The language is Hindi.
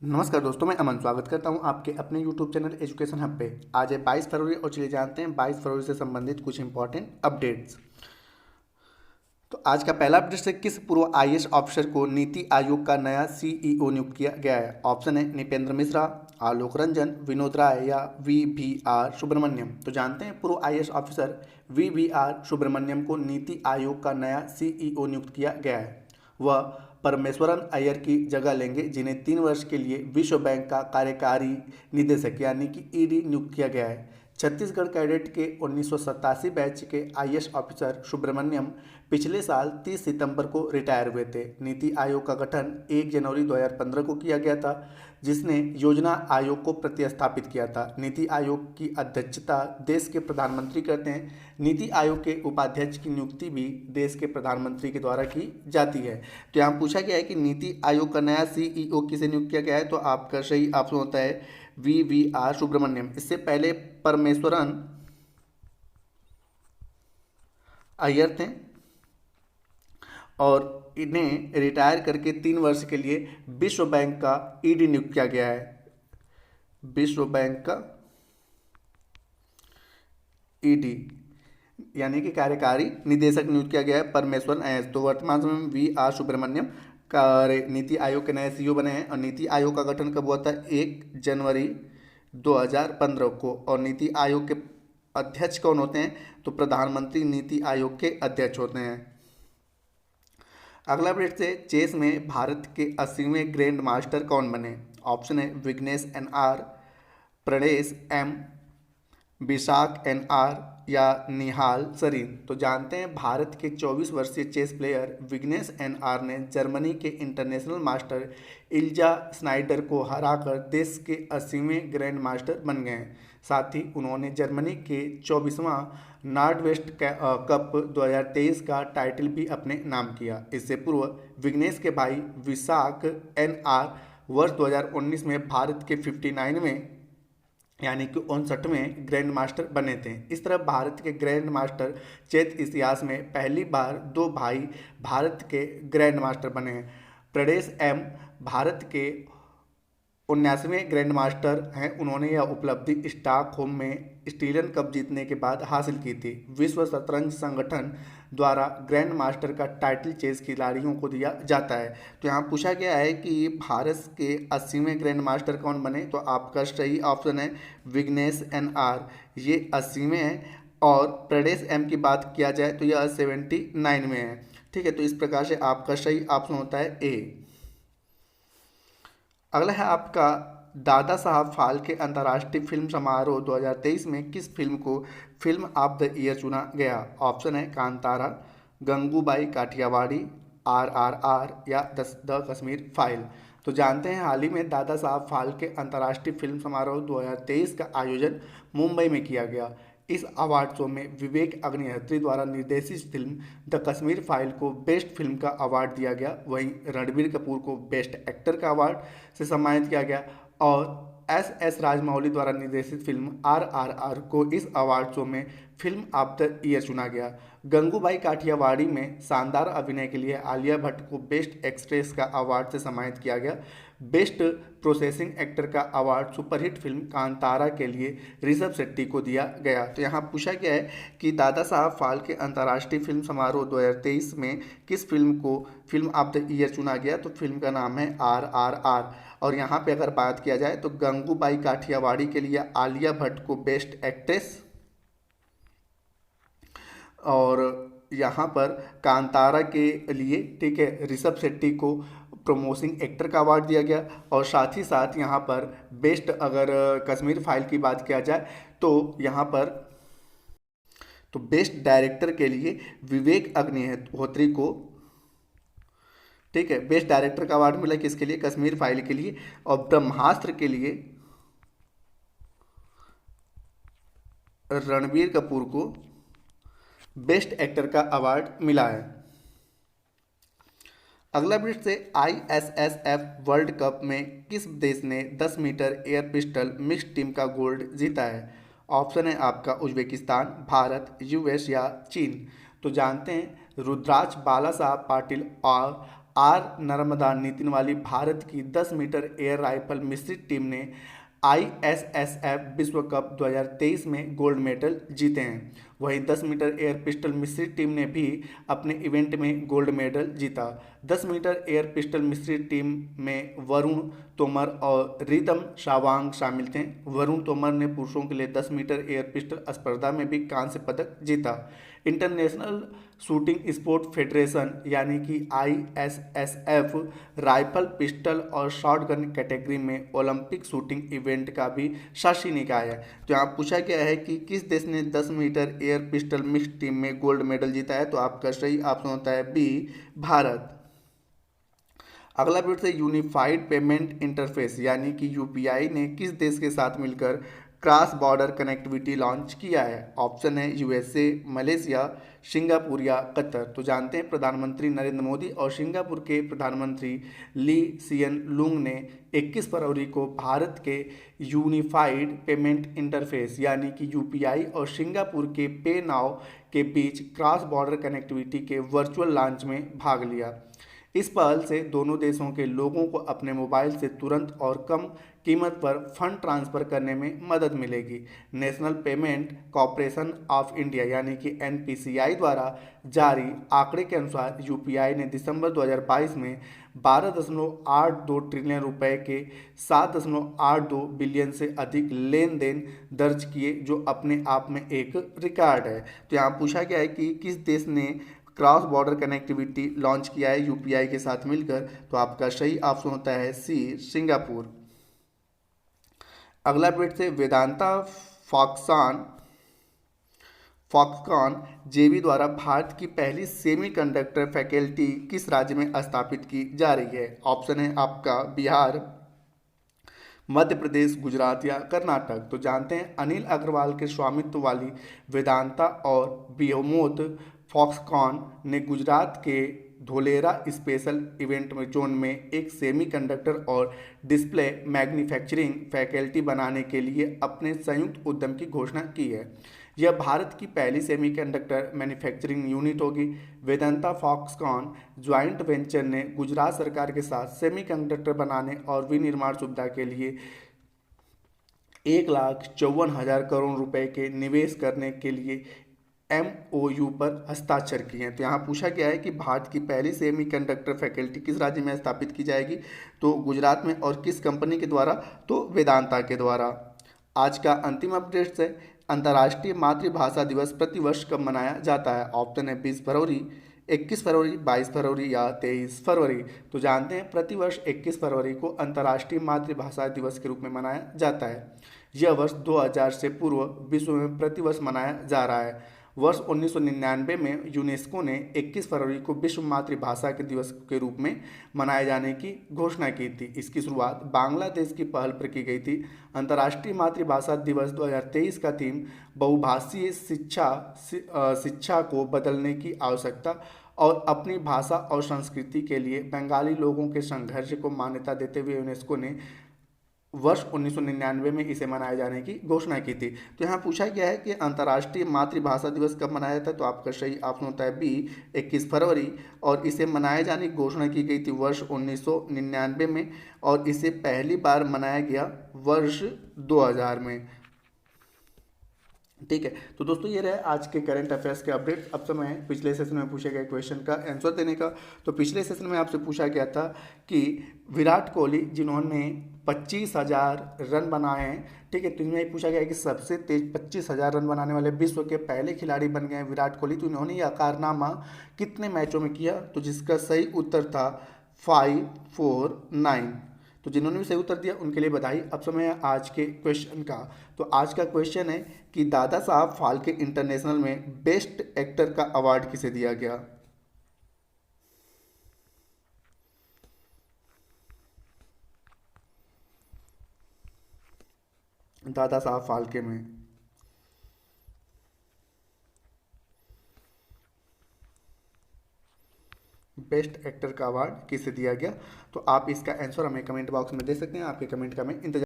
नमस्कार दोस्तों, मैं अमन स्वागत करता हूं आपके अपने YouTube चैनल एजुकेशन हब पे। आज है 22 फरवरी और चलिए जानते हैं 22 फरवरी से संबंधित कुछ इंपॉर्टेंट अपडेट्स। तो आज का पहला अपडेट है, किस पूर्व आईएएस ऑफिसर को नीति आयोग का नया सीईओ नियुक्त किया गया है। ऑप्शन है नृपेंद्र मिश्रा, आलोक रंजन, विनोद राय या वीवीआर सुब्रमण्यम। तो जानते हैं पूर्व आईएएस ऑफिसर वीवीआर सुब्रमण्यम को नीति आयोग का नया सीईओ नियुक्त किया गया है। वह परमेश्वरन अय्यर की जगह लेंगे, जिन्हें 3 वर्ष के लिए विश्व बैंक का कार्यकारी निदेशक यानी कि ईडी नियुक्त किया गया है। छत्तीसगढ़ कैडेट के 1987 बैच के आईएएस ऑफिसर सुब्रमण्यम पिछले साल 30 सितंबर को रिटायर हुए थे। नीति आयोग का गठन 1 जनवरी 2015 को किया गया था, जिसने योजना आयोग को प्रतिस्थापित किया था। नीति आयोग की अध्यक्षता देश के प्रधानमंत्री करते हैं। नीति आयोग के उपाध्यक्ष की नियुक्ति भी देश के प्रधानमंत्री के द्वारा की जाती है। तो यहाँ पूछा गया है कि नीति आयोग का नया सीईओ किसे नियुक्त किया गया है, तो आपका सही ऑप्शन होता है वीवीआर सुब्रमण्यम। इससे पहले परमेश्वरन अय्यर थे और इन्हें रिटायर करके 3 वर्ष के लिए विश्व बैंक का ईडी नियुक्त किया गया है। विश्व बैंक का ईडी यानी कि कार्यकारी निदेशक नियुक्त किया गया है परमेश्वरन अय्यर। तो वर्तमान समय में वी आर सुब्रमण्यम का नीति आयोग के नए सीईओ बने हैं। और नीति आयोग का गठन कब हुआ था? 1 जनवरी 2015 को। और नीति आयोग के अध्यक्ष कौन होते हैं? तो प्रधानमंत्री नीति आयोग के अध्यक्ष होते हैं। अगला अपडेट से, चेस में भारत के 80वें ग्रैंड मास्टर कौन बने? ऑप्शन है Vighnesh N R., Pranesh M., Vishakh N R. या निहाल सरीन। तो जानते हैं भारत के 24 वर्षीय चेस प्लेयर विघ्नेश एन.आर. ने जर्मनी के इंटरनेशनल मास्टर इल्जा स्नाइडर को हराकर देश के 80वें ग्रैंड मास्टर बन गए हैं। साथ ही उन्होंने जर्मनी के 24वां नॉर्डवेस्ट कप 2023 का टाइटल भी अपने नाम किया। इससे पूर्व विघ्नेश के भाई विशाख एन.आर. वर्ष 2019 में भारत के 59वें यानी कि 59वें ग्रैंड मास्टर बने थे। इस तरह भारत के ग्रैंड मास्टर चेस इतिहास में पहली बार 2 भाई भारत के ग्रैंड मास्टर बने हैं। प्रणेश एम भारत के 79वें ग्रैंड मास्टर हैं। उन्होंने यह उपलब्धि स्टॉकहोम में स्टीलन कप जीतने के बाद हासिल की थी। विश्व शतरंज संगठन द्वारा ग्रैंड मास्टर का टाइटल चेस खिलाड़ियों को दिया जाता है। तो यहाँ पूछा गया है कि भारत के 80वें ग्रैंड मास्टर कौन बने? तो आपका सही ऑप्शन है विघ्नेश एन.आर., ये 80वें हैं। और प्रणेश एम की बात किया जाए तो यह 79 में है। ठीक है, तो इस प्रकार से आपका सही ऑप्शन होता है ए। अगला है आपका दादा साहब फाल्के अंतर्राष्ट्रीय फिल्म समारोह 2023 में किस फिल्म को फिल्म ऑफ द ईयर चुना गया? ऑप्शन है कांतारा, गंगूबाई काठियावाड़ी, आरआरआर या द कश्मीर फाइल। तो जानते हैं हाल ही में दादा साहब फाल्के अंतर्राष्ट्रीय फिल्म समारोह 2023 का आयोजन मुंबई में किया गया। इस अवार्ड शो में विवेक अग्निहोत्री द्वारा निर्देशित फिल्म द कश्मीर फाइल को बेस्ट फिल्म का अवार्ड दिया गया। वहीं रणबीर कपूर को बेस्ट एक्टर का अवार्ड से सम्मानित किया गया। और एस राजमौली द्वारा निर्देशित फिल्म आरआरआर को इस अवार्ड शो में फिल्म ऑफ द ईयर चुना गया। गंगूबाई काठियावाड़ी में शानदार अभिनय के लिए आलिया भट्ट को बेस्ट एक्ट्रेस का अवार्ड से सम्मानित किया गया। बेस्ट प्रोसेसिंग एक्टर का अवार्ड सुपरहिट फिल्म कांतारा के लिए ऋषभ शेट्टी को दिया गया। तो यहाँ पूछा गया है कि दादा साहब फाल्के अंतर्राष्ट्रीय फिल्म समारोह 2023 में किस फिल्म को फिल्म ऑफ द ईयर चुना गया? तो फिल्म का नाम है आरआरआर। और यहाँ पे अगर बात किया जाए तो गंगूबाई काठियावाड़ी के लिए आलिया भट्ट को बेस्ट एक्ट्रेस, और यहाँ पर कांतारा के लिए ठीक है ऋषभ शेट्टी को प्रोमोसिंग एक्टर का अवार्ड दिया गया। और साथ ही साथ यहाँ पर बेस्ट अगर कश्मीर फाइल की बात किया जाए तो यहाँ पर तो बेस्ट डायरेक्टर के लिए विवेक अग्निहोत्री को ठीक है बेस्ट डायरेक्टर का अवार्ड मिला। किसके लिए? कश्मीर फाइल के लिए। और ब्रह्मास्त्र के लिए रणबीर कपूर को बेस्ट एक्टर का अवार्ड मिला है। अगला अपडेट से, आईएसएसएफ वर्ल्ड कप में किस देश ने 10 metre air pistol mixed team का गोल्ड जीता है? ऑप्शन है आपका उज्बेकिस्तान, भारत, यूएस या चीन। तो जानते हैं रुद्राक्ष बाला साहब पाटिल और आर नर्मदा नितिन वाली भारत की 10 मीटर एयर राइफल मिश्रित टीम ने ISSF विश्व कप 2023 में गोल्ड मेडल जीते हैं। वहीं 10 मीटर एयर पिस्टल मिश्रित टीम ने भी अपने इवेंट में गोल्ड मेडल जीता। 10 मीटर एयर पिस्टल मिश्रित टीम में वरुण तोमर और रिदम शावांग शामिल थे। वरुण तोमर ने पुरुषों के लिए 10 मीटर एयर पिस्टल स्पर्धा में भी कांस्य पदक जीता। इंटरनेशनल शूटिंग स्पोर्ट फेडरेशन यानी कि ISSF राइफल, पिस्टल और शॉटगन कैटेगरी में ओलंपिक शूटिंग इवेंट का भी शासी निकाय है। तो यहाँ पूछा गया है कि किस देश ने 10 metre air pistol mix team में गोल्ड मेडल जीता है, तो आपका सही ऑप्शन होता है बी, भारत। अगला प्रश्न है यूनिफाइड पेमेंट इंटरफेस यानी कि UPI ने किस देश के साथ मिलकर क्रॉस बॉर्डर कनेक्टिविटी लॉन्च किया है। ऑप्शन है USA, मलेशिया, सिंगापुर या कतर। तो जानते हैं प्रधानमंत्री नरेंद्र मोदी और सिंगापुर के प्रधानमंत्री ली सियन लुंग ने 21 फरवरी को भारत के यूनिफाइड पेमेंट इंटरफेस यानी कि UPI और सिंगापुर के पे नाउ के बीच क्रॉस बॉर्डर कनेक्टिविटी के वर्चुअल लॉन्च में भाग लिया। इस पहल से दोनों देशों के लोगों को अपने मोबाइल से तुरंत और कम कीमत पर फंड ट्रांसफ़र करने में मदद मिलेगी। National payment corporation of India यानी कि NPCI द्वारा जारी आंकड़े के अनुसार UPI ने दिसंबर 2022 में 12.82 ट्रिलियन रुपए के 7.82 बिलियन से अधिक लेन देन दर्ज किए, जो अपने आप में एक रिकॉर्ड है। तो यहाँ पूछा गया है कि किस देश ने क्रॉस बॉर्डर कनेक्टिविटी लॉन्च किया है UPI के साथ मिलकर, तो आपका सही ऑप्शन होता है सी, सिंगापुर। अगला प्रश्न है वेदांता फॉक्सकॉन JV द्वारा भारत की पहली सेमीकंडक्टर फैकल्टी किस राज्य में स्थापित की जा रही है। ऑप्शन है आपका बिहार, मध्य प्रदेश, गुजरात या कर्नाटक। तो जानते हैं अनिल अग्रवाल के स्वामित्व वाली वेदांता और बिहोमोथ फॉक्सकॉन ने गुजरात के धोलेरा स्पेशल इवेंट में जोन में एक सेमीकंडक्टर और डिस्प्ले मैन्युफैक्चरिंग फैकल्टी बनाने के लिए अपने संयुक्त उद्यम की घोषणा की है। यह भारत की पहली सेमीकंडक्टर मैन्युफैक्चरिंग यूनिट होगी। वेदांता फॉक्सकॉन ज्वाइंट वेंचर ने गुजरात सरकार के साथ सेमीकंडक्टर बनाने और विनिर्माण सुविधा के लिए 1,54,000 करोड़ रुपए के निवेश करने के लिए MOU पर हस्ताक्षर किए हैं। तो यहाँ पूछा गया है कि भारत की पहली सेमीकंडक्टर फैकल्टी किस राज्य में स्थापित की जाएगी, तो गुजरात में, और किस कंपनी के द्वारा, तो वेदांता के द्वारा। आज का अंतिम अपडेट है अंतर्राष्ट्रीय मातृभाषा दिवस प्रतिवर्ष कब मनाया जाता है। ऑप्शन है 20 फरवरी, 21 फरवरी, 22 फरवरी या 23 फरवरी। तो जानते हैं प्रतिवर्ष 21 फरवरी को अंतर्राष्ट्रीय मातृभाषा दिवस के रूप में मनाया जाता है। यह वर्ष 2000 से पूर्व विश्व में प्रतिवर्ष मनाया जा रहा है। वर्ष 1999 में यूनेस्को ने 21 फरवरी को विश्व मातृभाषा के दिवस के रूप में मनाए जाने की घोषणा की थी। इसकी शुरुआत बांग्लादेश की पहल पर की गई थी। अंतर्राष्ट्रीय मातृभाषा दिवस 2023 का थीम बहुभाषीय शिक्षा को बदलने की आवश्यकता और अपनी भाषा और संस्कृति के लिए बंगाली लोगों के संघर्ष को मान्यता देते हुए यूनेस्को ने वर्ष 1999 में इसे मनाए जाने की घोषणा की थी। तो यहाँ पूछा गया है कि अंतर्राष्ट्रीय मातृभाषा दिवस कब मनाया जाता है, तो आपका सही ऑप्शन होता है बी, 21 फरवरी। और इसे मनाए जाने की घोषणा की गई थी वर्ष 1999 में, और इसे पहली बार मनाया गया वर्ष 2000 में। ठीक है, तो दोस्तों ये रहे आज के करंट अफेयर्स के अपडेट। अब समय है पिछले सेशन में पूछे गए क्वेश्चन का आंसर देने का। तो पिछले सेशन में आपसे पूछा गया था कि विराट कोहली जिन्होंने 25,000 रन बनाए हैं, ठीक है, तो इनमें ये पूछा गया है कि सबसे तेज 25,000 रन बनाने वाले विश्व के पहले खिलाड़ी बन गए हैं विराट कोहली। तो इन्होंने यह कारनामा कितने मैचों में किया, तो जिसका सही उत्तर था 5, 4, 9। तो जिन्होंने भी सही उत्तर दिया उनके लिए बधाई। अब समय है आज के क्वेश्चन का। तो आज का क्वेश्चन है कि दादा साहब फाल्के इंटरनेशनल में बेस्ट एक्टर का अवार्ड किसे दिया गया। दादा साहब फाल्के में बेस्ट एक्टर का अवार्ड किसे दिया गया, तो आप इसका आंसर हमें कमेंट बॉक्स में दे सकते हैं। आपके कमेंट का मैं इंतजार